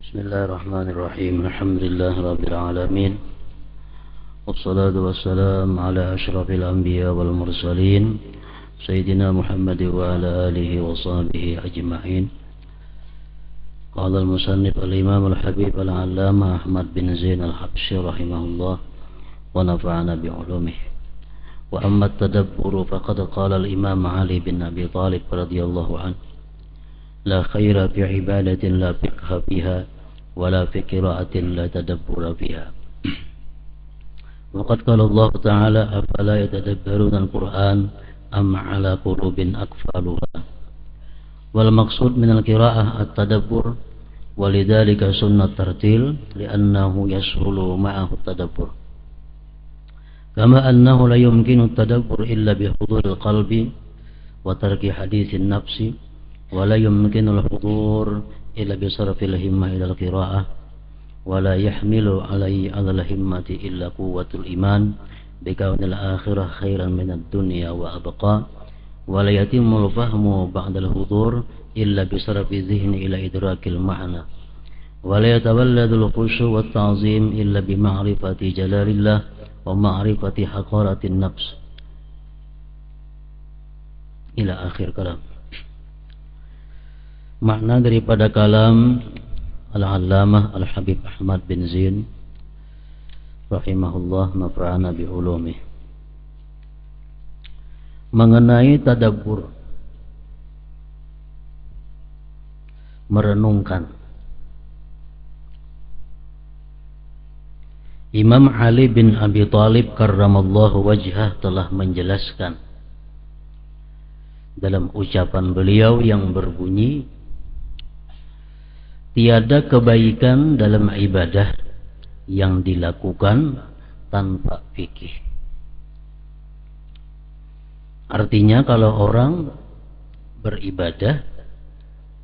Bismillahirrahmanirrahim. Alhamdulillahirabbil alamin. Wassalatu wassalamu ala asyrafil anbiya wal mursalin sayyidina Muhammad wa ala alihi wa sahbihi ajma'in. Qala al-musannif al-imam al-habib al-allama Ahmad bin Zain al-Habsyi rahimahullah wa nafa'ana bi ulumihi. Wa amma at-tadabbur faqad qala al-imam Ali bin Abi Thalib radhiyallahu anhu la khaira fi ibadatin la fiqha fiha ولا في قراءة لا تدبر فيها. وقد قال الله تعالى أفلا يتدبرون القرآن أم على قلوب أقفالها. والمقصود من القراءة التدبر ولذلك سنة الترتيل لأنه يسهل معه التدبر كما أنه لا يمكن التدبر إلا بحضور القلب وترك حديث النفس ولا يمكن الحضور إلا بصرف الهمة إلى القراءة ولا يحمل على الهمة إلا قوة الإيمان بكون الآخرة خيرا من الدنيا وأبقى ولا يتم الفهم بعد الحضور إلا بصرف الذهن إلى إدراك المعنى ولا يتولد الخشوع والتعظيم إلا بمعرفة جلال الله ومعرفة حقارة النفس إلى آخر كلام. Makna daripada kalam Al-Allamah Al-Habib Ahmad bin Zain rahimahullah nafa'ana bi ulumih mengenai tadabbur, merenungkan. Imam Ali bin Abi Thalib karramallahu wajhah telah menjelaskan dalam ucapan beliau yang berbunyi, tiada kebaikan dalam ibadah yang dilakukan tanpa fikih. Artinya kalau orang beribadah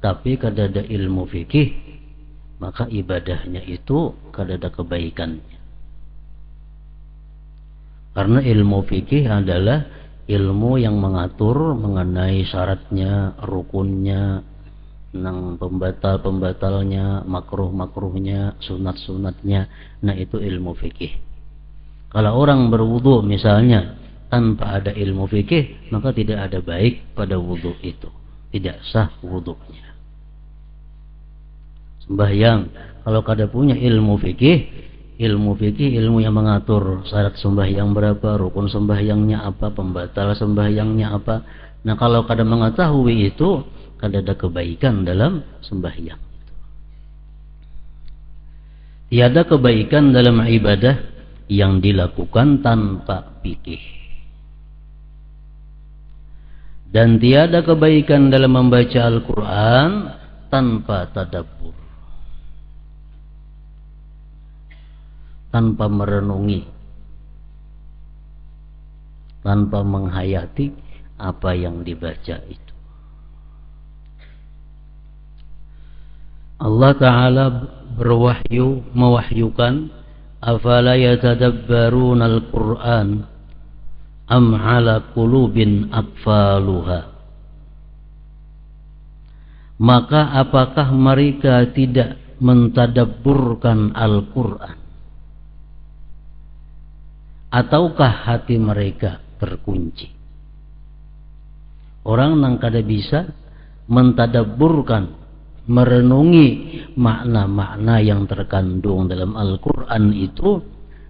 tapi kada ada ilmu fikih, maka ibadahnya itu kada ada kebaikannya. Karena ilmu fikih adalah ilmu yang mengatur mengenai syaratnya, rukunnya, nang pembatal-pembatalnya, makruh-makruhnya, sunat-sunatnya. Nah itu ilmu fikih. Kalau orang berwudu misalnya tanpa ada ilmu fikih, maka tidak ada baik pada wudu itu, tidak sah wudunya. Sembahyang kalau kada punya ilmu fikih, ilmu yang mengatur syarat sembahyang berapa, rukun sembahyangnya apa, pembatal sembahyangnya apa. Nah kalau kada mengetahui itu, kada ada kebaikan dalam sembahyang. Tiada kebaikan dalam ibadah yang dilakukan tanpa fikih. Dan tiada kebaikan dalam membaca Al-Quran tanpa tadabbur, tanpa merenungi, tanpa menghayati apa yang dibaca itu. Allah Ta'ala mewahyukan, afala yatadabbaruna al-Qur'an am ala qulubin aqfaluha. Maka apakah mereka tidak mentadabburkan Al-Quran, ataukah hati mereka terkunci? Orang nang kada bisa mentadabburkan, merenungi makna-makna yang terkandung dalam Al-Quran itu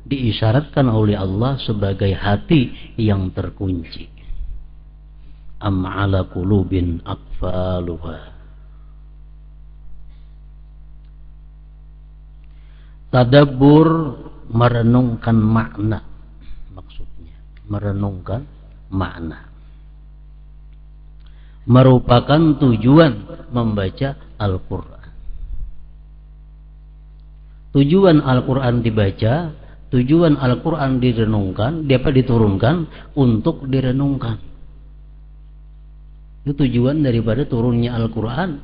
diisyaratkan oleh Allah sebagai hati yang terkunci. Am ala qulubin aqfaluha. Tadabbur merenungkan makna, maksudnya merenungkan makna merupakan tujuan membaca Al-Quran. Tujuan Al-Quran dibaca, tujuan Al-Quran direnungkan, diturunkan untuk direnungkan. Itu tujuan daripada turunnya Al-Quran.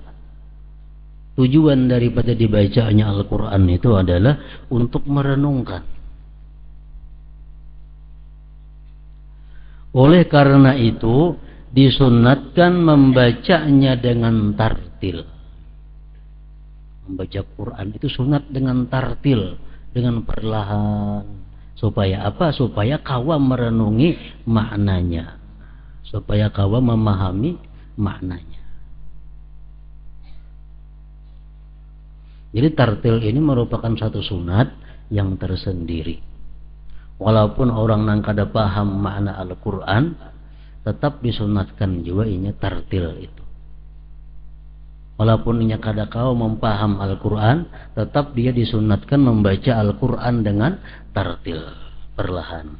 Tujuan daripada dibacanya Al-Quran itu adalah untuk merenungkan. Oleh karena itu disunnatkan membacanya dengan tartil. Membaca Quran itu sunat dengan tartil, dengan perlahan. Supaya apa? Supaya kawam merenungi maknanya, supaya kawam memahami maknanya. Jadi tartil ini merupakan satu sunat yang tersendiri. Walaupun orang nang kada paham makna Al-Quran, tetap disunatkan juga ini tartil itu. Walaupun inya kada kau mempaham Al-Quran, tetap dia disunatkan membaca Al-Quran dengan tartil, perlahan.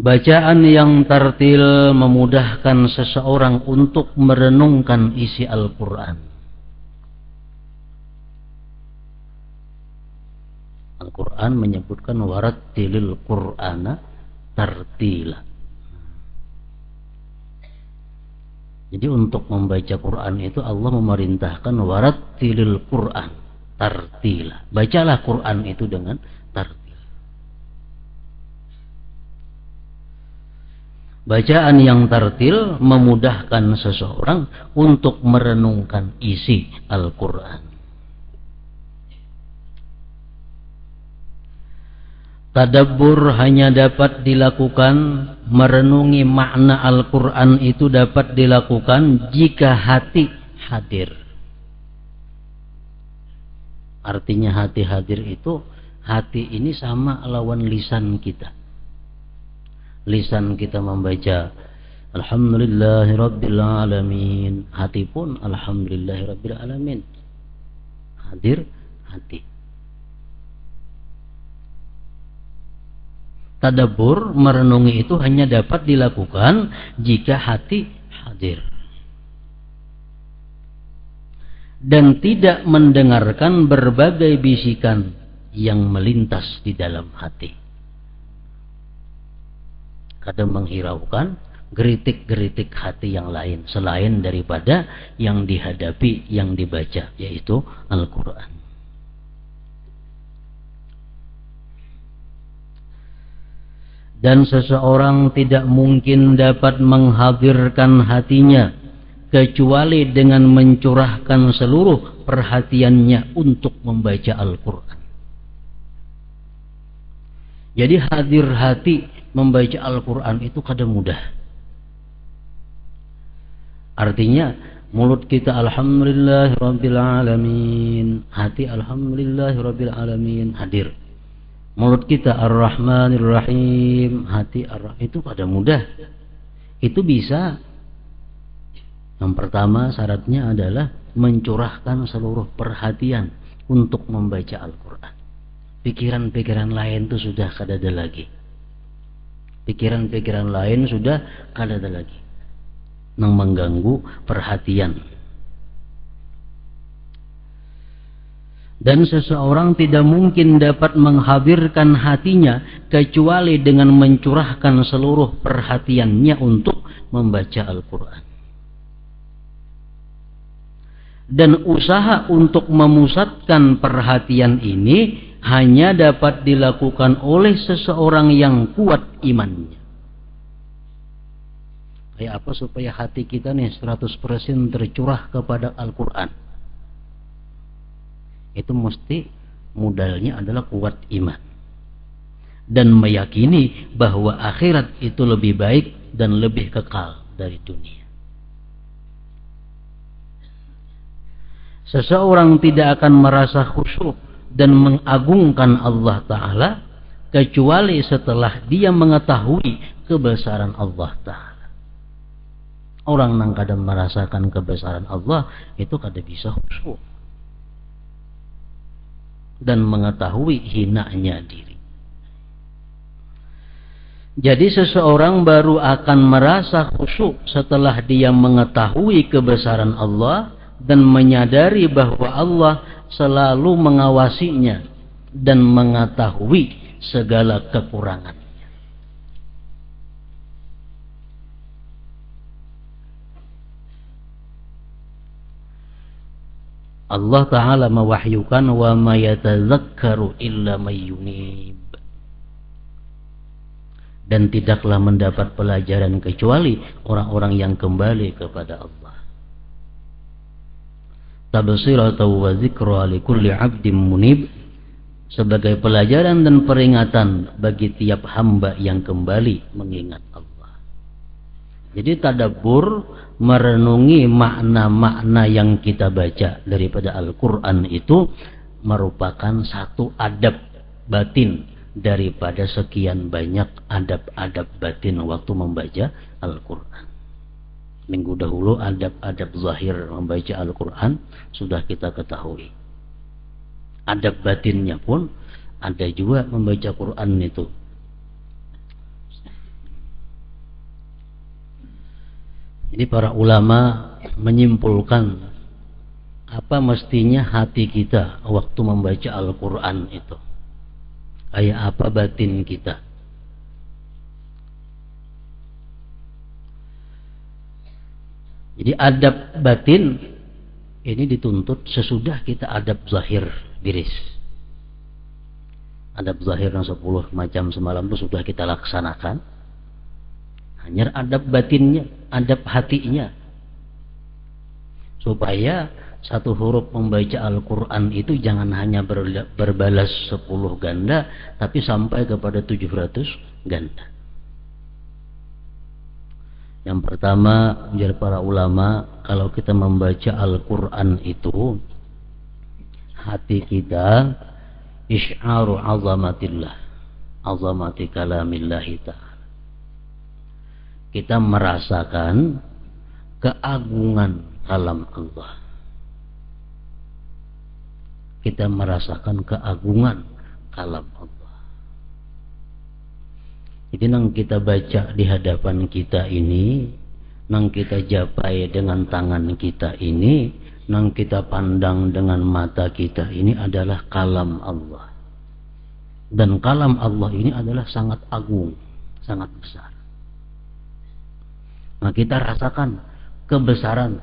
Bacaan yang tartil memudahkan seseorang untuk merenungkan isi Al-Quran. Al-Quran menyebutkan warattilil Qur'ana tartila. Jadi untuk membaca Quran itu Allah memerintahkan warattilil Qur'an tartila. Bacalah Quran itu dengan tartil. Bacaan yang tartil memudahkan seseorang untuk merenungkan isi Al-Quran. Tadabbur hanya dapat dilakukan, merenungi makna Al-Quran itu dapat dilakukan jika hati hadir. Artinya hati hadir itu, hati ini sama lawan lisan kita. Lisan kita membaca Alhamdulillahirabbil alamin, hati pun Alhamdulillahirabbil alamin. Hadir hati. Tadabbur merenungi itu hanya dapat dilakukan jika hati hadir dan tidak mendengarkan berbagai bisikan yang melintas di dalam hati. Kadang menghiraukan geritik-geritik hati yang lain selain daripada yang dihadapi, yang dibaca, yaitu Al-Quran. Dan seseorang tidak mungkin dapat menghadirkan hatinya kecuali dengan mencurahkan seluruh perhatiannya untuk membaca Al-Quran. Jadi hadir hati membaca Al-Quran itu kadang mudah. Artinya mulut kita Alhamdulillahirabbil alamin, hati Alhamdulillahirabbil alamin hadir. Mulut kita Ar-Rahmanir Rahim, hati Ar-Rahman, itu pada mudah. Itu bisa. Yang pertama syaratnya adalah mencurahkan seluruh perhatian untuk membaca Al-Quran. Pikiran-pikiran lain itu sudah kada ada lagi. Pikiran-pikiran lain sudah kada ada lagi yang mengganggu perhatian. Dan seseorang tidak mungkin dapat menghadirkan hatinya kecuali dengan mencurahkan seluruh perhatiannya untuk membaca Al-Quran. Dan usaha untuk memusatkan perhatian ini hanya dapat dilakukan oleh seseorang yang kuat imannya. Kayak apa supaya hati kita nih 100% tercurah kepada Al-Quran? Itu mesti modalnya adalah kuat iman dan meyakini bahwa akhirat itu lebih baik dan lebih kekal dari dunia. Seseorang tidak akan merasa khusyuk dan mengagungkan Allah Ta'ala kecuali setelah dia mengetahui kebesaran Allah Ta'ala. Orang yang kadang merasakan kebesaran Allah itu kadang bisa khusyuk dan mengetahui hinanya diri. Jadi seseorang baru akan merasa khusyuk setelah dia mengetahui kebesaran Allah dan menyadari bahwa Allah selalu mengawasinya dan mengetahui segala kekurangannya. Allah Ta'ala mewahyukan wa ma yatazakkaru illa may yunib, dan tidaklah mendapat pelajaran kecuali orang-orang yang kembali kepada Allah. tabsiratan wa dzikra likulli 'abdin munib, sebagai pelajaran dan peringatan bagi tiap hamba yang kembali mengingat Allah. Jadi tadabbur, merenungi makna-makna yang kita baca daripada Al-Quran itu merupakan satu adab batin daripada sekian banyak adab-adab batin waktu membaca Al-Quran. Minggu dahulu adab-adab zahir membaca Al-Quran sudah kita ketahui. Adab batinnya pun ada juga membaca Quran itu. Jadi para ulama menyimpulkan apa mestinya hati kita waktu membaca Al-Quran itu. Kayak apa batin kita. Jadi adab batin ini dituntut sesudah kita adab zahir diris. Adab zahir yang 10 macam semalam itu sudah kita laksanakan. Hanya adab batinnya, adab hatinya. Supaya satu huruf membaca Al-Quran itu jangan hanya berbalas 10 ganda, tapi sampai kepada 700 ganda. Yang pertama, menjadi para ulama, kalau kita membaca Al-Quran itu, hati kita isy'aru azamatillah, azamati kalamillahi ta'ala. Kita merasakan keagungan kalam Allah. Kita merasakan keagungan kalam Allah. Jadi nang kita baca di hadapan kita ini, nang kita japai dengan tangan kita ini, nang kita pandang dengan mata kita ini adalah kalam Allah. Dan kalam Allah ini adalah sangat agung, sangat besar. Nah, kita rasakan kebesaran,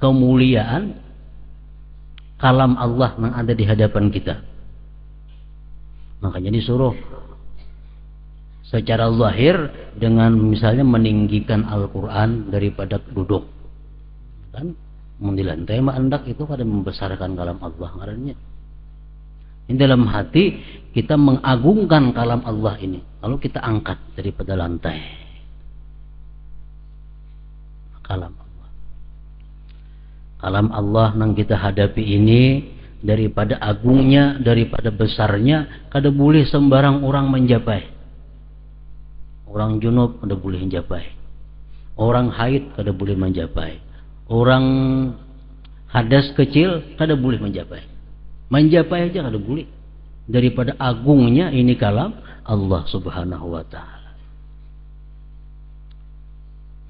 kemuliaan kalam Allah yang ada di hadapan kita. Makanya disuruh secara zahir dengan misalnya meninggikan Al-Quran daripada duduk. Kan? Di lantai mandak itu pada membesarkan kalam Allah ngarannya. Ini dalam hati kita mengagungkan kalam Allah ini. Lalu kita angkat daripada lantai. Kalam Allah. Kalam Allah yang kita hadapi ini daripada agungnya, daripada besarnya, kada boleh sembarang orang menjapai. Orang junub kada boleh menjapai. Orang haid kada boleh menjapai. Orang hadas kecil kada boleh menjapai. Menjapai aja kada boleh. Daripada agungnya ini kalam Allah Subhanahu wa ta'ala.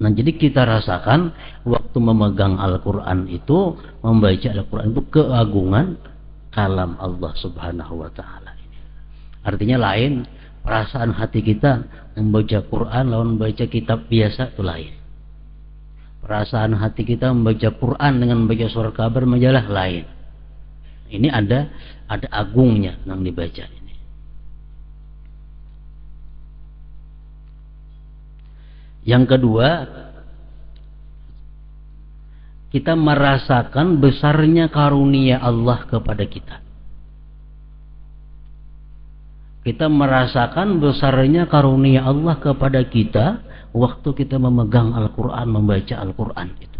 Nah, jadi kita rasakan waktu memegang Al-Quran itu, membaca Al-Quran itu keagungan kalam Allah Subhanahu wa ta'ala. Artinya lain, perasaan hati kita membaca Quran lawan membaca kitab biasa itu lain. Perasaan hati kita membaca Quran dengan membaca surat kabar majalah lain. Ini ada agungnya yang dibaca ini. Yang kedua, kita merasakan besarnya karunia Allah kepada kita. Kita merasakan besarnya karunia Allah kepada kita waktu kita memegang Al-Quran, membaca Al-Quran itu.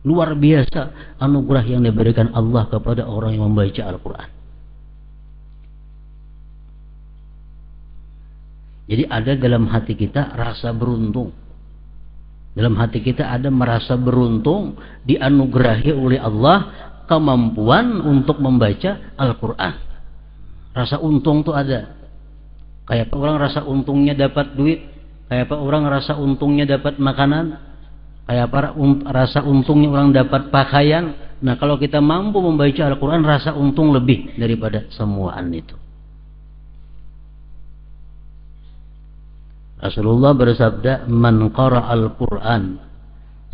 Luar biasa anugerah yang diberikan Allah kepada orang yang membaca Al-Quran. Jadi ada dalam hati kita rasa beruntung. Dalam hati kita ada merasa beruntung dianugerahi oleh Allah kemampuan untuk membaca Al-Quran. Rasa untung tuh ada. Kayak apa orang rasa untungnya dapat duit, kayak apa orang rasa untungnya dapat makanan, kayak apa rasa untungnya orang dapat pakaian. Nah, kalau kita mampu membaca Al-Quran, rasa untung lebih daripada semuaan itu. Rasulullah bersabda, "Man qara'a al-Qur'an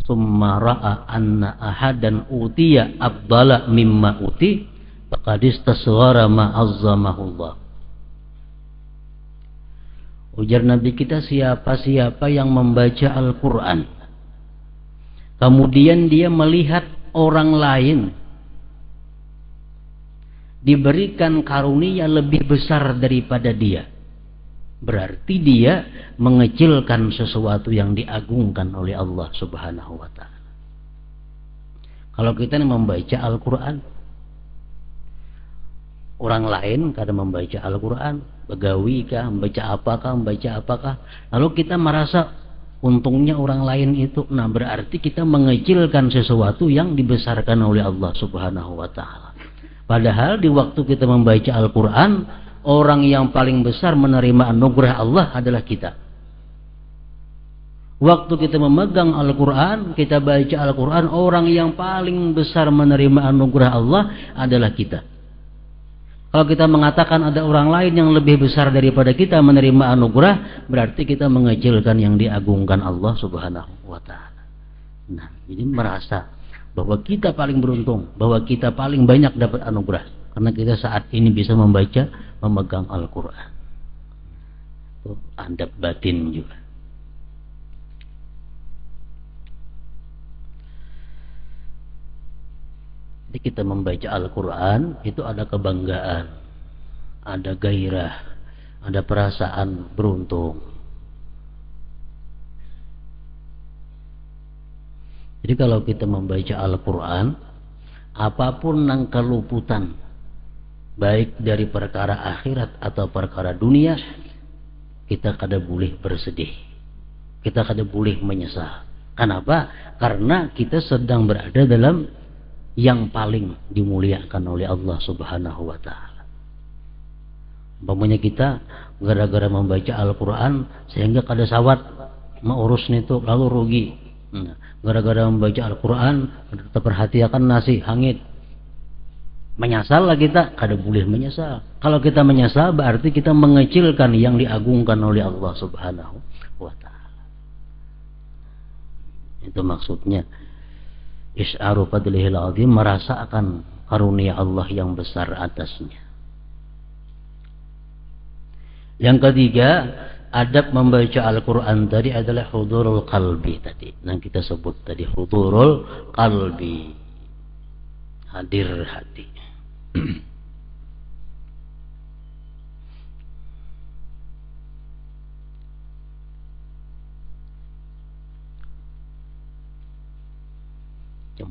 summa ra'a anna ahadan utiya afdala mimma uti faqad istasghara ma 'azzamahullah." Ujar Nabi kita, siapa-siapa yang membaca Al-Quran kemudian dia melihat orang lain diberikan karunia lebih besar daripada dia, berarti dia mengecilkan sesuatu yang diagungkan oleh Allah Subhanahu wa ta'ala. Kalau kita membaca Al-Quran, orang lain kadang membaca Al-Quran, begawi kah, membaca apakah, lalu kita merasa untungnya orang lain itu, nah berarti kita mengecilkan sesuatu yang dibesarkan oleh Allah Subhanahu wa ta'ala. Padahal di waktu kita membaca Al-Quran, orang yang paling besar menerima anugerah Allah adalah kita. Waktu kita memegang Al-Quran, kita baca Al-Quran, orang yang paling besar menerima anugerah Allah adalah kita. Kalau kita mengatakan ada orang lain yang lebih besar daripada kita menerima anugerah, berarti kita mengecilkan yang diagungkan Allah Subhanahu wa ta'ala. Nah, jadi merasa bahwa kita paling beruntung, bahwa kita paling banyak dapat anugerah, karena kita saat ini bisa membaca, memegang Al-Quran. Itu adab batin juga. Jadi kita membaca Al-Quran itu ada kebanggaan, ada gairah, ada perasaan beruntung. Jadi kalau kita membaca Al-Quran, apapun yang keluputan, baik dari perkara akhirat atau perkara dunia, kita kada boleh bersedih, kita kada boleh menyesal. Kenapa? Karena kita sedang berada dalam yang paling dimuliakan oleh Allah Subhanahu wa ta'ala. Umpamanya kita gara-gara membaca Al-Quran sehingga kada sawat mengurus itu, lalu rugi. Gara-gara membaca Al-Quran terperhatikan nasi hangit, menyesal lah kita, kada boleh menyesal. Kalau kita menyesal berarti kita mengecilkan yang diagungkan oleh Allah Subhanahu wa ta'ala. Itu maksudnya Is'aru fadlihil azim, merasakan karunia Allah yang besar atasnya. Yang ketiga, adab membaca Al-Quran tadi adalah hudurul qalbi tadi. Yang kita sebut tadi hudurul qalbi, hadir hati.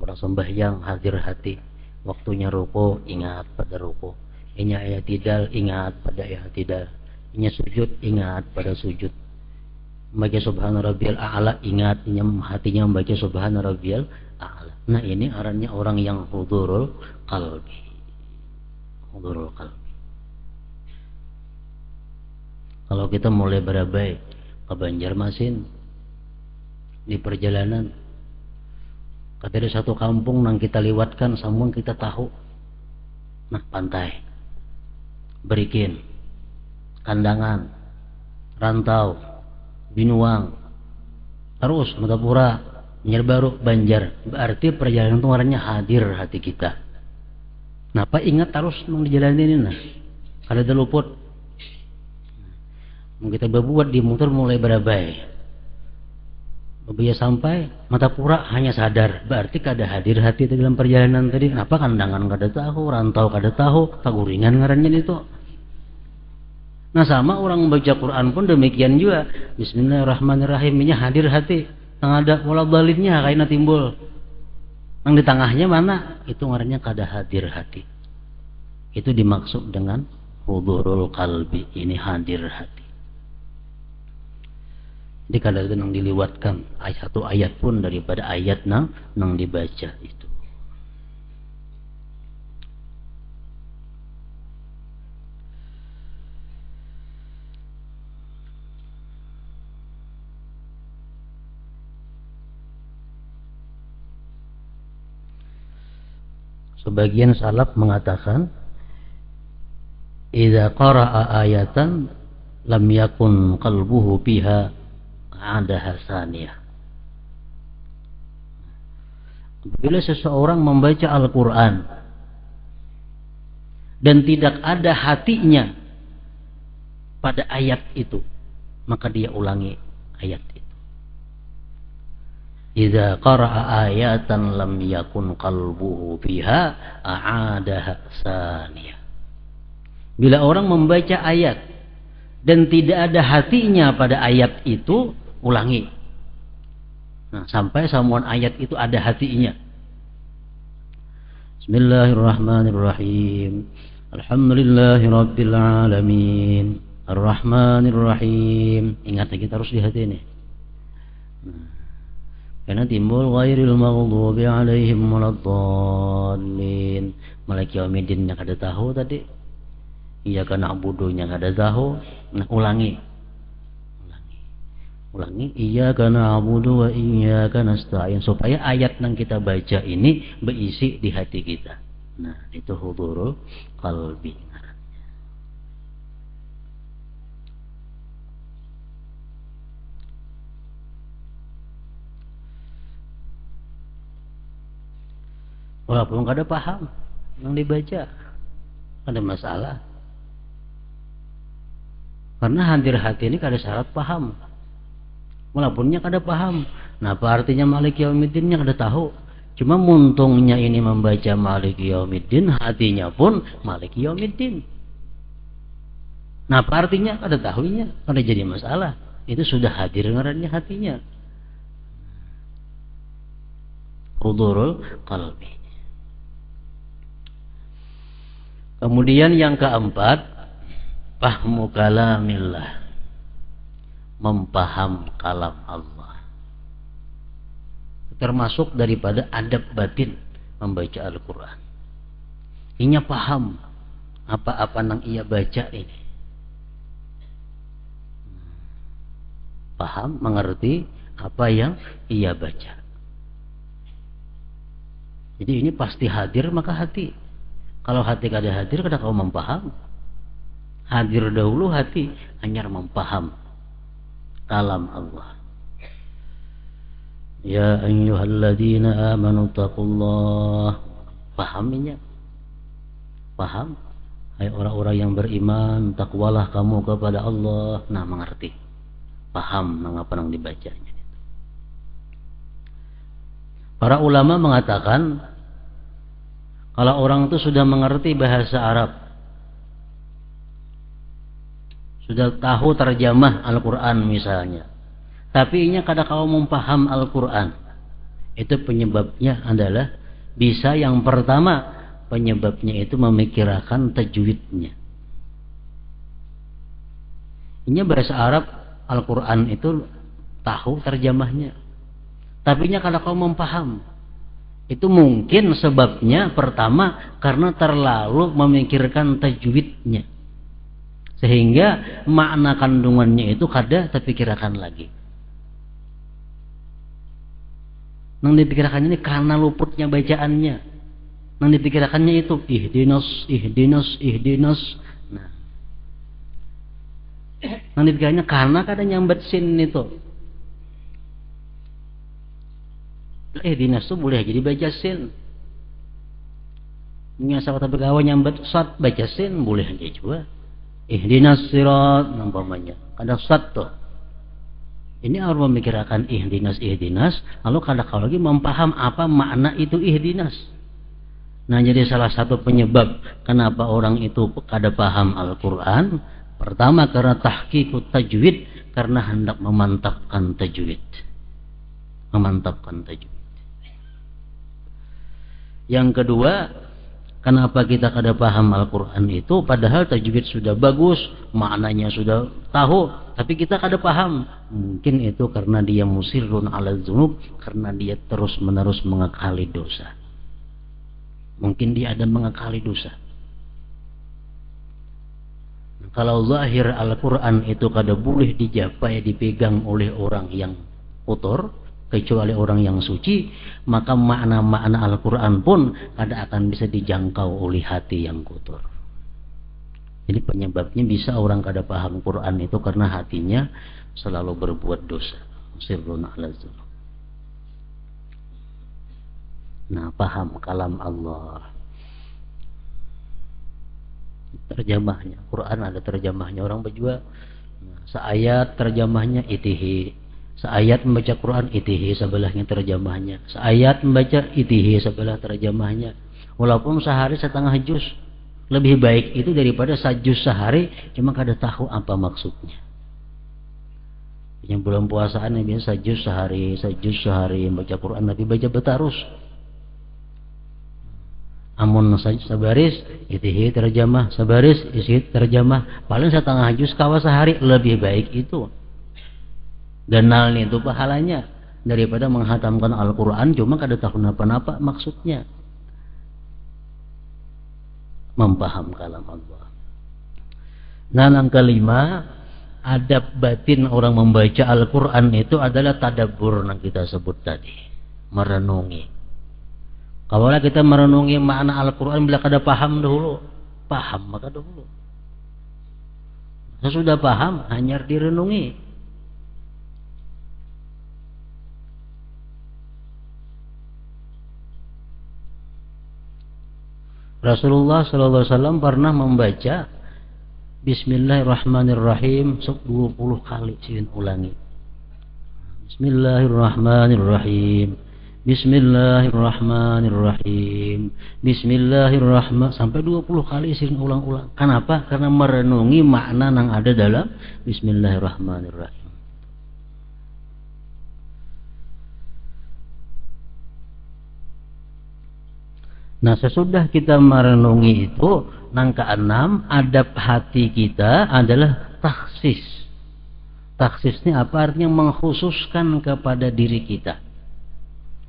Orang sembahyang hadir hati, waktunya ruku ingat pada ruku, inya i'tidal ingat pada i'tidal, inya sujud ingat pada sujud, membaca subhana rabbiyal a'la ingat, inya hatinya membaca subhana rabbiyal a'la. Nah ini arannya orang yang hudurul qalbi, hudurul qalbi. Kalau kita mulai berabai ke Banjarmasin, di perjalanan dari satu kampung yang kita lewatkan, sambung kita tahu, nah pantai, Berikin, Kandangan, Rantau, Binuang, terus Megapura, Nyerbaru, Banjar. Berarti perjalanan itu warnanya hadir hati kita. Napa ingat terus nang dijalanin ini nah, kada ada luput. Kita berbuat di motor mulai berabai. Bila sampai Matapura hanya sadar, berarti kada hadir hati dalam perjalanan tadi. Apa Kandangan kada tahu, Rantau kada tahu, Paguringan ngarannya itu. Nah sama orang membaca Quran pun demikian juga. Bismillahirrahmanirrahim, ini hadir hati. Yang ada waladhalinnya kaina timbul. Yang di tengahnya mana? Itu ngarannya kada hadir hati. Itu dimaksud dengan hudurul qalbi, ini hadir hati. Jadi kadang-kadang diliwatkan satu ayat pun daripada ayat nang dibaca itu. Sebagian salaf mengatakan, idza qara'a ayatan lam yakun qalbuhu biha ada hasaniyah. Bila seseorang membaca Al-Quran dan tidak ada hatinya pada ayat itu, maka dia ulangi ayat itu. idza qara'a ayatan lam yakun qalbuhu fiha a'adaha saniyah. Bila orang membaca ayat dan tidak ada hatinya pada ayat itu, ulangi. Nah, sampai semua ayat itu ada hatinya. Bismillahirrahmanirrahim. Alhamdulillahirabbil alamin. Ar-Rahmanirrahim. Ingat, kita harus di hati ini. Karena timbul ghairil maghdubi alaihim waladdallin. Maliki yaumiddin yang kada tahu tadi. Iyyaka na'budu yang kada tahu. Nah, ulangi. Iyyaka na'budu wa iyyaka nasta'in, supaya ayat yang kita baca ini berisi di hati kita. Nah, itu hudurul qalbi. Walaupun kada paham yang dibaca, ada masalah. Karena hadir hati ini kada syarat paham. Walaupun kada paham. Nah, apa artinya Maliki Yaumiddin kada tahu. Cuma muntungnya ini membaca Maliki Yaumiddin, hatinya pun Maliki Yaumiddin. Nah, apa artinya kada tahunya, kada jadi masalah. Itu sudah hadir ngarannya hatinya. Hudurul qalbi. Kemudian yang keempat, fahmu kalamillah, mempaham kalam Allah. Termasuk daripada adab batin membaca Al-Quran. Inya paham apa-apa yang ia baca ini. Paham, mengerti apa yang ia baca. Jadi ini pasti hadir maka hati. Kalau hati kada hadir, kada kau mempaham. Hadir dahulu hati, hanya mempaham kalam Allah. Ya ayyuhalladzina amanu taqullah. Pahaminya. Paham? Hai orang-orang yang beriman, takwalah kamu kepada Allah. Nah, mengerti. Paham mengapa yang dibacanya. Para ulama mengatakan, kalau orang itu sudah mengerti bahasa Arab, sudah tahu terjemah Al-Quran misalnya, tapi inya kada kau mempaham Al-Quran, itu penyebabnya adalah bisa yang pertama, penyebabnya itu memikirkan tajwidnya. Inya bahasa Arab Al-Quran itu tahu terjemahnya, tapi inya kada kau mempaham. Itu mungkin sebabnya pertama karena terlalu memikirkan tajwidnya, sehingga makna kandungannya itu kada terpikirkan lagi. Nang dipikirkannya ini karena luputnya bacaannya. Nang dipikirkannya itu ihdinas. Nah, nang dipikirkannya karena kada nyambat sin itu. Dinas itu boleh jadi baca sin. Nyasa kata bergawan nyambat sat baca sin boleh aja juga. Ihdinas sirat nampaknya. Kada sat tuh. Ini harus memikirkan ihdinas, lalu kada kau lagi mempaham apa makna itu ihdinas. Nah, jadi salah satu penyebab kenapa orang itu kada paham Al-Quran, pertama karena tahqiqut tajwid, karena hendak memantapkan tajwid. Yang kedua, kenapa kita kada paham Al-Quran itu, padahal tajwid sudah bagus, maknanya sudah tahu, tapi kita kada paham. Mungkin itu karena dia musirrun ala dzunub, karena dia terus menerus mengakali dosa. Mungkin dia ada mengakali dosa. Kalau zahir Al-Quran itu kada boleh dijapai, dipegang oleh orang yang kotor, kecuali orang yang suci, maka makna-makna Al-Quran pun kada akan bisa dijangkau oleh hati yang kotor. Jadi penyebabnya bisa orang kada paham Quran itu karena hatinya selalu berbuat dosa. Sirrun ala dzunub. Nah, paham kalam Allah. Terjemahnya, Quran ada terjemahnya orang berdua. Seayat terjemahnya itihi, Seayat membaca Quran, itihi sebelahnya terjemahnya. Seayat membaca, itihi sebelah terjemahnya. Walaupun sehari setengah juz, lebih baik itu daripada sajuz sehari cuma kada tahu apa maksudnya. Yang belum puasaan yang biasa sajuz sehari baca Quran tapi baca betarus. Amun sabaris itihi terjemah, sabaris isi terjemah, paling setengah juz kawa sehari, lebih baik itu. Ganal itu pahalanya daripada menghatamkan Al-Quran cuma kada tahu napa-napa maksudnya. Mempaham kalam Allah. Nah, yang kelima, adab batin orang membaca Al-Quran itu adalah tadabbur yang kita sebut tadi, merenungi. Kalau kita merenungi makna Al-Quran bila kada paham dahulu, paham maka dahulu. Sesudah paham hanya direnungi. Rasulullah SAW pernah membaca Bismillahirrahmanirrahim 20 kali, sini ulangi. Bismillahirrahmanirrahim. Bismillahirrahmanirrahim. Bismillahirrahmanirrahim sampai 20 kali sini ulang-ulang. Kenapa? Karena merenungi makna yang ada dalam Bismillahirrahmanirrahim. Nah, sesudah kita merenungi itu, yang keenam, adab hati kita adalah taksis. Taksis ini apa artinya? Mengkhususkan kepada diri kita.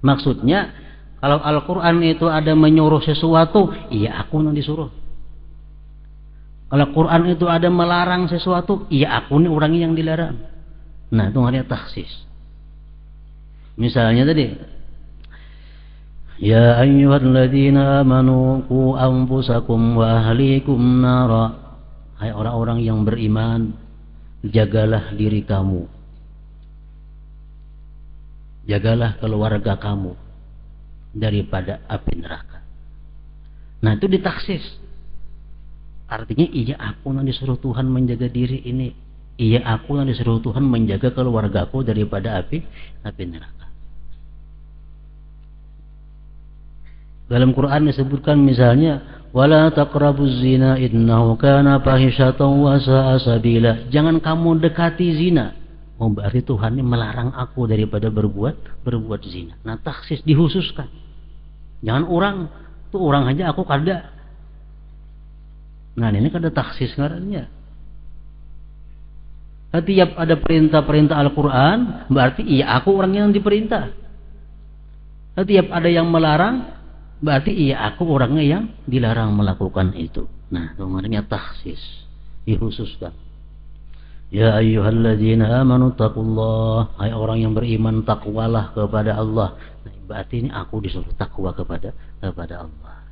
Maksudnya, kalau Al-Quran itu ada menyuruh sesuatu, iya aku yang disuruh. Kalau Quran itu ada melarang sesuatu, iya aku ini orangnya yang dilarang. Nah, itu artinya taksis. Misalnya tadi, Ya ayyuhalladzina amanu qu anfusakum wa ahlikum nara. Hai orang-orang yang beriman, jagalah diri kamu. Jagalah keluarga kamu daripada api neraka. Nah, itu ditaksis. Artinya iya aku yang disuruh Tuhan menjaga diri ini. Iya aku yang disuruh Tuhan menjaga keluargaku daripada api neraka. Dalam Quran disebutkan misalnya wala taqrabuz zina innahu kana fahishatan wa sa'a sabila. Jangan kamu dekati zina. Oh, berarti Tuhan ini melarang aku daripada berbuat zina. Nah, taksis dihususkan. Jangan orang, tuh orang aja aku kada. Nah, ini kada taksis ngarannya. Setiap ada perintah-perintah Al-Quran, berarti iya aku orangnya yang diperintah. Setiap ada yang melarang, berarti iya aku orangnya yang dilarang melakukan itu. Nah, itu namanya takhsis, dikhususkan. Ya ayyuhalladzina amanu taqullah. Hai orang yang beriman, takwalah kepada Allah. Nah, berarti ini aku disuruh takwa kepada Allah.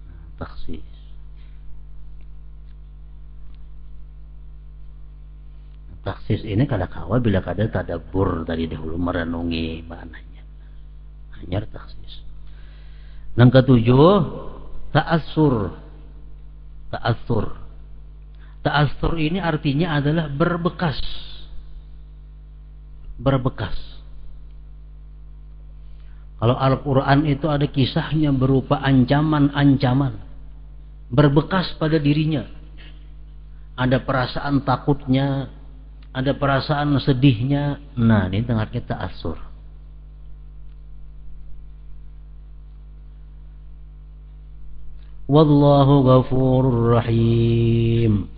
Nah, takhsis. Takhsis ini kada kawa bila kada tadabbur tadi dahulu merenungi maknanya. Hanya takhsis. Yang ketujuh, ta'assur. Ta'assur ini artinya adalah berbekas. Berbekas. Kalau Al-Quran itu ada kisahnya berupa ancaman-ancaman. Berbekas pada dirinya. Ada perasaan takutnya, ada perasaan sedihnya. Nah, ini tengahnya ta'assur. Wallahu ghafurur rahim.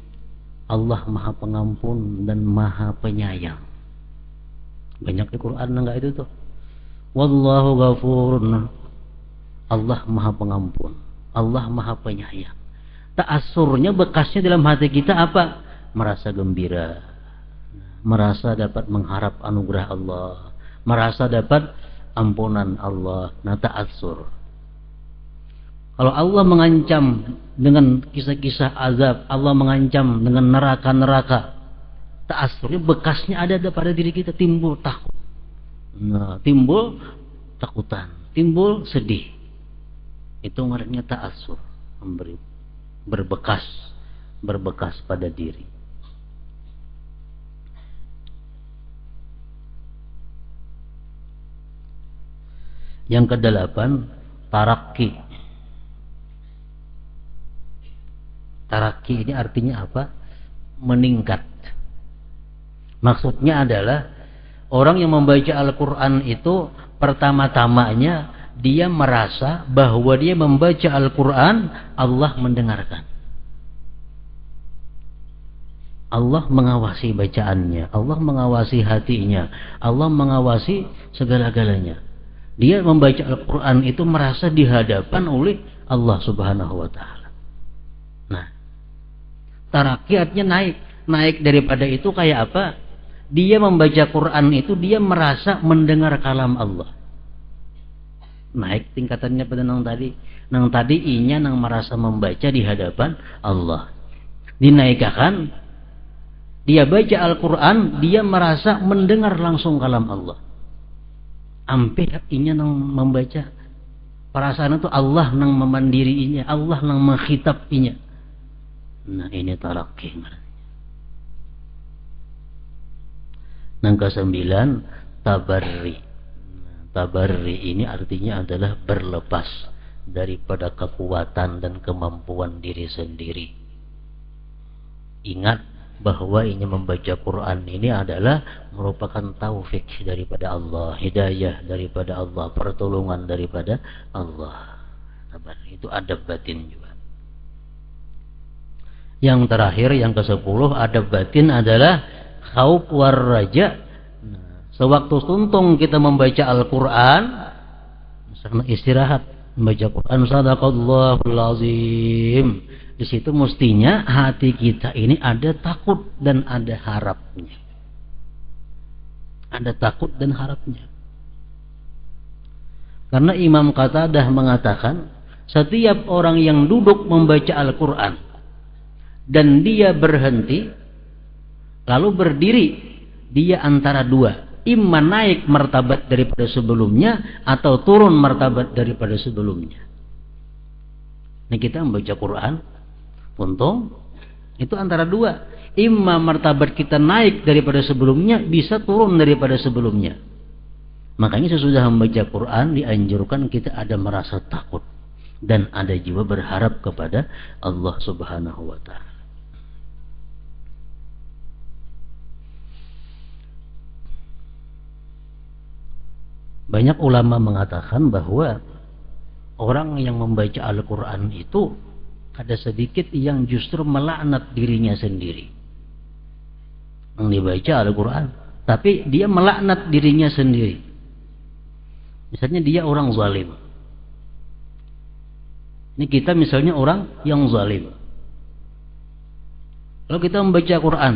Allah Maha Pengampun dan Maha Penyayang. Banyak di Quran enggak itu tuh. Wallahu ghafurun. Allah Maha Pengampun. Allah Maha Penyayang. Ta'assurnya, bekasnya dalam hati kita apa? Merasa gembira. Merasa dapat mengharap anugerah Allah. Merasa dapat ampunan Allah. Nah, ta'assur. Kalau Allah mengancam dengan kisah-kisah azab, Allah mengancam dengan neraka-neraka, ta'assurnya bekasnya ada pada diri kita, timbul takut. Nah, timbul takutan, timbul sedih. Itu artinya ta'assur, memberi berbekas pada diri. Yang kedelapan, tarakki. Tarakki ini artinya apa? Meningkat. Maksudnya adalah orang yang membaca Al-Quran itu pertama-tamanya dia merasa bahwa dia membaca Al-Quran, Allah mendengarkan. Allah mengawasi bacaannya, Allah mengawasi hatinya, Allah mengawasi segala-galanya. Dia membaca Al-Quran itu merasa dihadapan oleh Allah Subhanahu wa Ta'ala. Nah, tarakki artinya naik. Naik daripada itu kayak apa? Dia membaca Quran itu dia merasa mendengar kalam Allah. Naik tingkatannya pada nang tadi. Nang tadi inya nang merasa membaca di hadapan Allah. Dinaikkan, dia baca Al-Quran, dia merasa mendengar langsung kalam Allah. Ampe inya nang membaca, perasaan itu Allah nang memandiriinya, Allah nang menghitapinya. Nah, ini tarakki. Yang kesembilan, tabarri. Tabarri ini artinya adalah berlepas daripada kekuatan dan kemampuan diri sendiri. Ingat bahwa ini membaca Quran ini adalah merupakan taufik daripada Allah, hidayah daripada Allah, pertolongan daripada Allah. Tabarri itu adab batin juga. Yang terakhir, yang ke-10, adab batin adalah khauf war raja. Sewaktu tuntung kita membaca Al-Quran, misalnya istirahat membaca Quran, sadaqallahul azim, di situ mestinya hati kita ini ada takut dan ada harapnya. Ada takut dan harapnya. Karena Imam Qatadah mengatakan, setiap orang yang duduk membaca Al-Quran dan dia berhenti lalu berdiri, dia antara dua, imma naik martabat daripada sebelumnya atau turun martabat daripada sebelumnya. Ini kita membaca Quran, untung itu antara dua, imma martabat kita naik daripada sebelumnya, bisa turun daripada sebelumnya. Makanya sesudah membaca Quran dianjurkan kita ada merasa takut dan ada jiwa berharap kepada Allah Subhanahu wa Ta'ala. Banyak ulama mengatakan bahwa orang yang membaca Al-Quran itu ada sedikit yang justru melaknat dirinya sendiri. Yang dibaca Al-Quran, tapi dia melaknat dirinya sendiri. Misalnya dia orang zalim. Ini kita misalnya orang yang zalim. Kalau kita membaca Quran,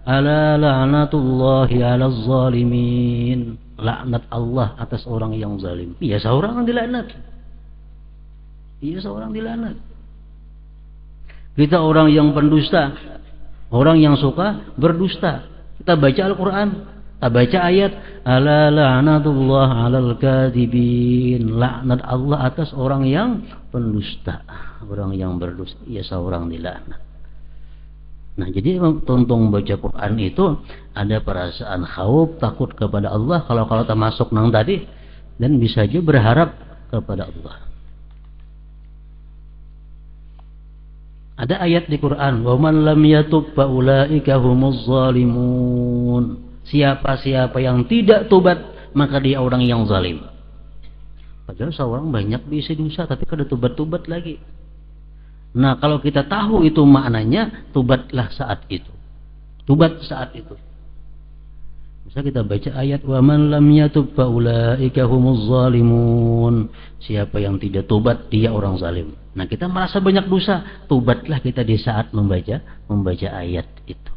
ala la'natullahi ala zalimin, laknat Allah atas orang yang zalim. Iya, seorang yang dilaknat. Iya, seorang dilaknat. Kita orang yang pendusta, orang yang suka berdusta. Kita baca Al-Quran, kita baca ayat, ala la'natullah alal kadhibin, laknat Allah atas orang yang pendusta, orang yang berdusta. Iya, seorang dilaknat. Nah, jadi tuntung baca Quran itu ada perasaan khauf, takut kepada Allah, kalau termasuk nang tadi, dan bisa juga berharap kepada Allah. Ada ayat di Quran, wa man lam yatub fa ulaika humuz zalimun. Siapa-siapa yang tidak tobat, maka dia orang yang zalim. Padahal seorang banyak bisa dosa tapi kada tobat-tobat lagi. Nah, kalau kita tahu itu maknanya, tobatlah saat itu. Tobat saat itu. Bisa kita baca ayat, wa man lam yatub fa ulaika humuz zalimun. Siapa yang tidak tobat, dia orang zalim. Nah, kita merasa banyak dosa, tobatlah kita di saat membaca ayat itu.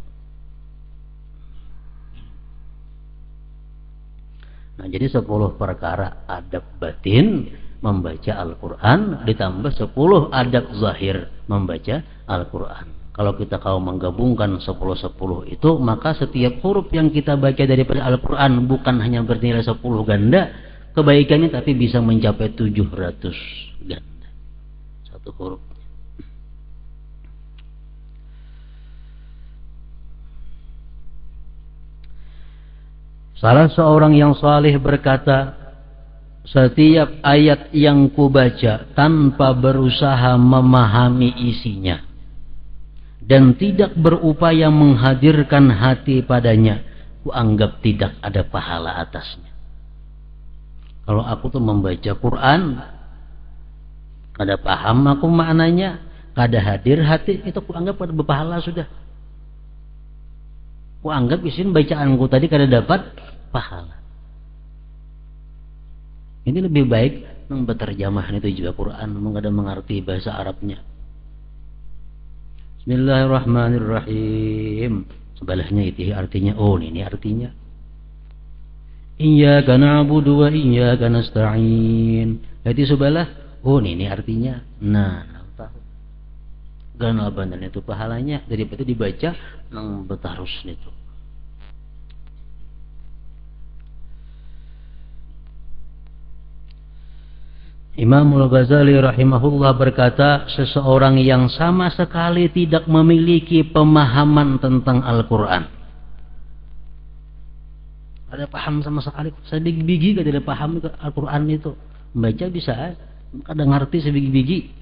Nah, jadi 10 perkara adab batin membaca Al-Quran, ditambah 10 adab zahir membaca Al-Quran. Kalau kita menggabungkan 10-10 itu, maka setiap huruf yang kita baca daripada Al-Quran bukan hanya bernilai 10 ganda kebaikannya, tapi bisa mencapai 700 ganda satu huruf. Salah seorang yang saleh berkata, setiap ayat yang kubaca tanpa berusaha memahami isinya dan tidak berupaya menghadirkan hati padanya, kuanggap tidak ada pahala atasnya. Kalau aku tuh membaca Quran, kada paham aku maknanya, kada hadir hati, itu kuanggap kada berpahala sudah. Kuanggap isin bacaanku tadi kada dapat pahala. Ini lebih baik berterjemah itu juga Quran, kada mengerti bahasa Arabnya. Bismillahirrahmanirrahim. Sebelahnya itu artinya, oh ini artinya. Iyyaka na'budu wa iyyaka nasta'in. Jadi sebelah, oh ini artinya. Nah, tahu. Gana benar itu pahalanya daripada dibaca nang betarus itu. Imam Al-Ghazali rahimahullah berkata, seseorang yang sama sekali tidak memiliki pemahaman tentang Al-Quran, ada paham sama sekali, sebigi-bigi kada ada paham Al-Quran itu, membaca bisa, kada ngerti sebigi-bigi.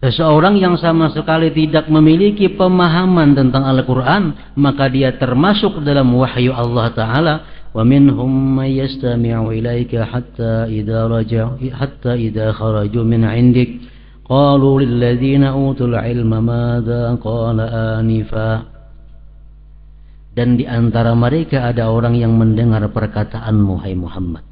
Seseorang yang sama sekali tidak memiliki pemahaman tentang Al-Quran, maka dia termasuk dalam wahyu Allah Ta'ala. وَمِنْهُمْ مَنْ يَسْتَمِعُ إِلَيْكَ حَتَّى إِذَا خَرَجُوا مِنْ عِنْدِكَ قَالُوا لِلَّذِينَ أُوتُوا الْعِلْمَ مَاذَا قَالَ آنِفًا. Dan di antara mereka ada orang yang mendengar perkataanmu, hai Muhammad,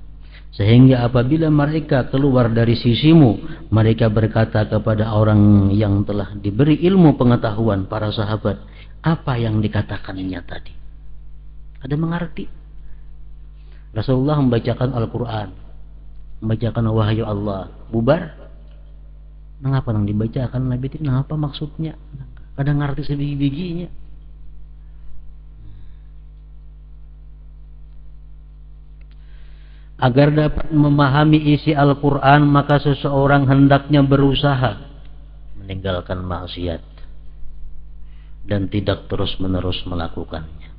sehingga apabila mereka keluar dari sisimu, mereka berkata kepada orang yang telah diberi ilmu pengetahuan, para sahabat, apa yang dikatakannya tadi? Ada mengerti? Rasulullah membacakan Al-Quran, membacakan wahyu Allah, bubar. Mengapa nang dibacakan Nabi itu? Mengapa maksudnya? Kadang ngerti sebiji-bijinya. Agar dapat memahami isi Al-Quran, maka seseorang hendaknya berusaha meninggalkan maksiat dan tidak terus-menerus melakukannya.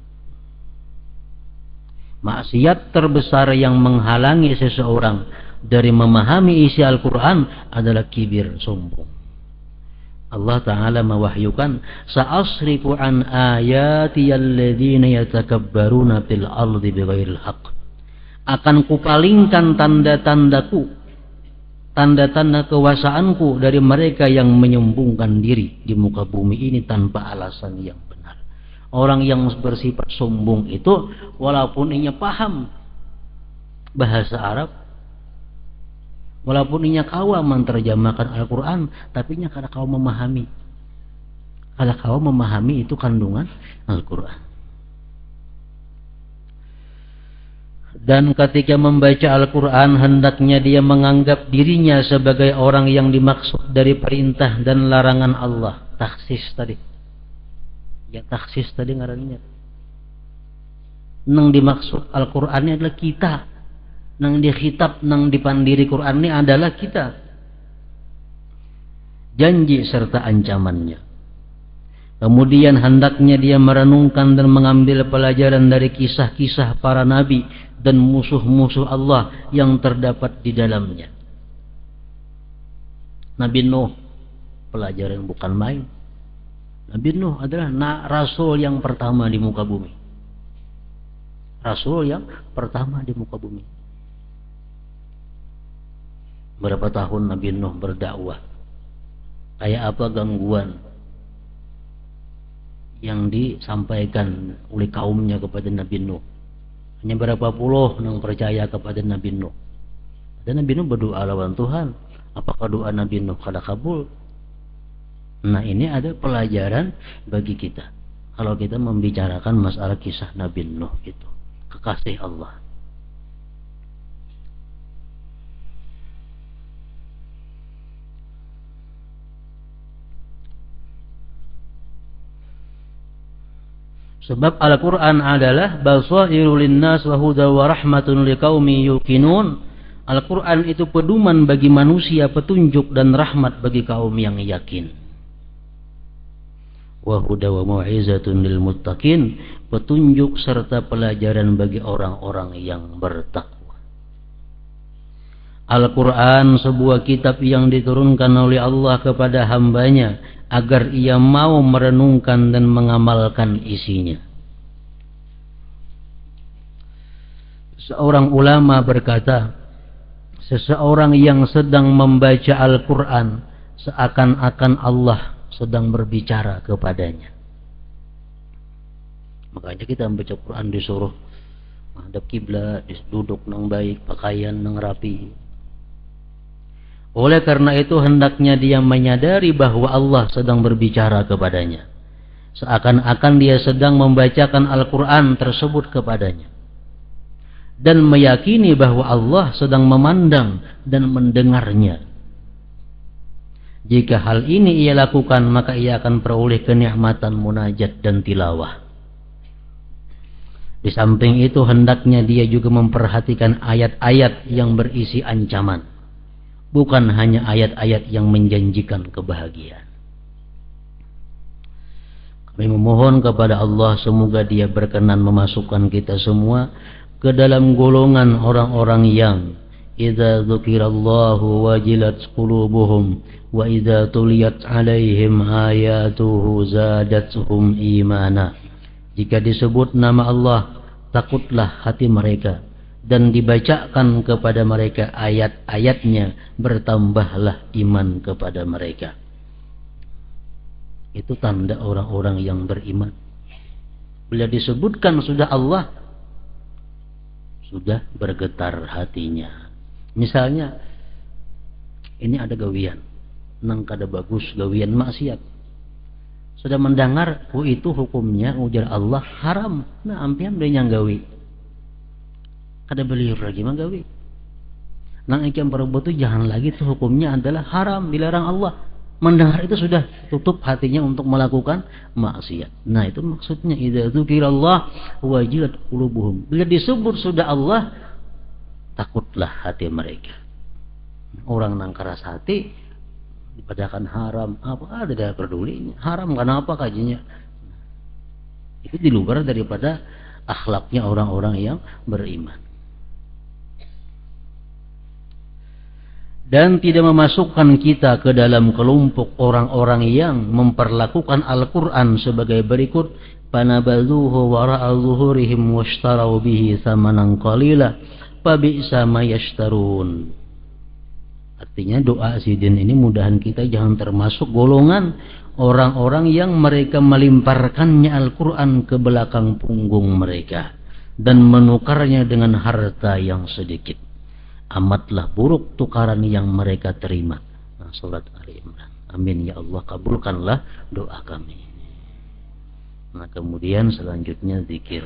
Maksiat terbesar yang menghalangi seseorang dari memahami isi Al-Quran adalah kibir, sombong. Allah Ta'ala mewahyukan, sa'asrifu an ayati alladhina yatakabbaruna fil ardi bighairil haqq. Akan kupalingkan tanda-tandaku, tanda-tanda kewasaanku dari mereka yang menyombongkan diri di muka bumi ini tanpa alasan yang benar. Orang yang bersifat sombong itu, walaupun ia paham bahasa Arab, walaupun ia kawa menerjemahkan Al-Quran, tapi ia kada kawa memahami. Kada kawa memahami itu kandungan Al-Quran. Dan ketika membaca Al-Quran, hendaknya dia menganggap dirinya sebagai orang yang dimaksud dari perintah dan larangan Allah. Taksis tadi. Ya taksis tadi ngarannya. Nang dimaksud Al-Quran ini adalah kita. Nang dikhitab, nang dipandiri Quran ini adalah kita. Janji serta ancamannya. Kemudian hendaknya dia merenungkan dan mengambil pelajaran dari kisah-kisah para nabi dan musuh-musuh Allah yang terdapat di dalamnya. Nabi Nuh, pelajaran bukan main. Nabi Nuh adalah rasul yang pertama di muka bumi. Rasul yang pertama di muka bumi. Berapa tahun Nabi Nuh berdakwah? Kayak apa gangguan yang disampaikan oleh kaumnya kepada Nabi Nuh? Hanya berapa puluh yang percaya kepada Nabi Nuh. Dan Nabi Nuh berdoa lawan Tuhan. Apakah doa Nabi Nuh kada kabul? Nah, ini ada pelajaran bagi kita kalau kita membicarakan masalah kisah Nabi Nuh itu, kekasih Allah. Sebab Al-Quran adalah basairul linnas wa huda wa rahmatun liqaumin yuqinun. Al-Quran itu pedoman bagi manusia, petunjuk dan rahmat bagi kaum yang yakin. Wa huda wa mau'izatun lil muttaqin, petunjuk serta pelajaran bagi orang-orang yang bertakwa. Al-Quran sebuah kitab yang diturunkan oleh Allah kepada hambanya agar ia mau merenungkan dan mengamalkan isinya. Seorang ulama berkata, seseorang yang sedang membaca Al-Quran seakan-akan Allah sedang berbicara kepadanya. Makanya kita membaca Quran disuruh menghadap kiblat, duduk nang baik, pakaian nang rapi. Oleh karena itu hendaknya dia menyadari bahwa Allah sedang berbicara kepadanya, seakan-akan dia sedang membacakan Al-Quran tersebut kepadanya, dan meyakini bahwa Allah sedang memandang dan mendengarnya. Jika hal ini ia lakukan, maka ia akan peroleh kenikmatan munajat dan tilawah. Di samping itu hendaknya dia juga memperhatikan ayat-ayat yang berisi ancaman, bukan hanya ayat-ayat yang menjanjikan kebahagiaan. Kami memohon kepada Allah semoga Dia berkenan memasukkan kita semua ke dalam golongan orang-orang yang idza dzukirallahu wajilat qulubuhum wa idza tuliyat alaihim ayatuhu zadatuhum imana. Jika disebut nama Allah, takutlah hati mereka, dan dibacakan kepada mereka ayat-ayatnya, bertambahlah iman kepada mereka. Itu tanda orang-orang yang beriman. Bila disebutkan sudah Allah, sudah bergetar hatinya. Misalnya ini ada gawian, nang kada bagus, gawian maksiat. Sudah mendengar, itu hukumnya ujar Allah haram. Nah, ampian dia yang gawi. Kada beliur lagi menggawi. Nang ikan perbuat itu jangan lagi, itu hukumnya adalah haram, dilarang Allah. Mendengar itu sudah tutup hatinya untuk melakukan maksiat. Nah, itu maksudnya idza dzukirallah wajilat qulubuhum. Bila disebut sudah Allah, takutlah hati mereka. Orang nang keras hati dipadakan haram, apa ada dia pedulinya? Haram karena apa kajinya? Itu di luar daripada akhlaknya orang-orang yang beriman. Dan tidak memasukkan kita ke dalam kelompok orang-orang yang memperlakukan Al-Quran sebagai berikut: panabadhuhu wara'a zuhurihim washtarau bihi thamanan qalila fabi'sa ma yashtarun. Artinya doa sidin ini mudahan kita jangan termasuk golongan orang-orang yang mereka melimparkannya Al-Quran ke belakang punggung mereka dan menukarnya dengan harta yang sedikit. Amatlah buruk tukaran yang mereka terima. Nah, surat Ali Imran. Amin ya Allah, kabulkanlah doa kami. Nah, kemudian selanjutnya zikir.